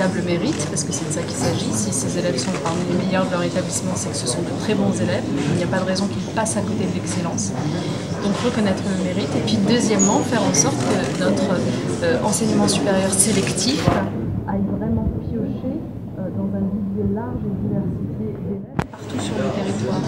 véritable mérite, parce que c'est de ça qu'il s'agit. Si ces élèves sont parmi les meilleurs de leur établissement, c'est que ce sont de très bons élèves. Il n'y a pas de raison qu'ils passent à côté de l'excellence. Donc reconnaître le mérite. Et puis deuxièmement, faire en sorte que notre enseignement supérieur sélectif aille vraiment piocher dans un vivier large et diversifié d'élèves partout sur le territoire.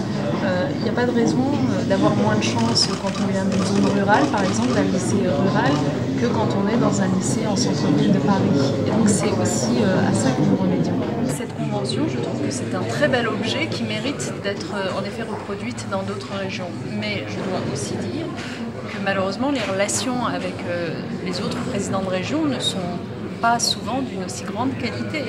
Il n'y a pas de raison d'avoir moins de chance quand on vient d'une zone rurale, par exemple, d'un lycée rural, que quand on est dans un lycée en centre-ville de Paris. Et donc c'est aussi à ça que nous remédions. Cette convention, je trouve que c'est un très bel objet qui mérite d'être en effet reproduite dans d'autres régions. Mais je dois aussi dire que malheureusement les relations avec les autres présidents de région ne sont pas souvent d'une aussi grande qualité.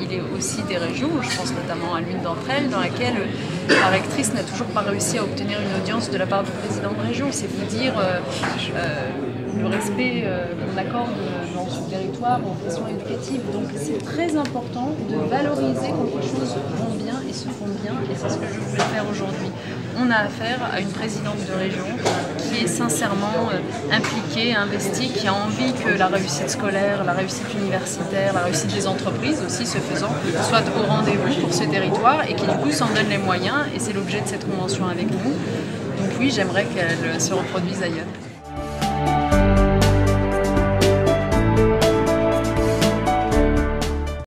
Il est aussi des régions, je pense notamment à l'une d'entre elles, dans laquelle la rectrice n'a toujours pas réussi à obtenir une audience de la part du président de région. C'est vous dire le respect qu'on accorde dans ce territoire aux questions éducatives. Donc c'est très important de valoriser quand les choses vont bien et se font bien, et c'est ce que je voulais faire aujourd'hui. On a affaire à une présidente de région qui est sincèrement impliquée, investie, qui a envie que la réussite scolaire, la réussite universitaire, la réussite des entreprises aussi, ce faisant, soit au rendez-vous pour ce territoire et qui du coup s'en donne les moyens, et c'est l'objet de cette convention avec nous. Donc oui, j'aimerais qu'elle se reproduise ailleurs.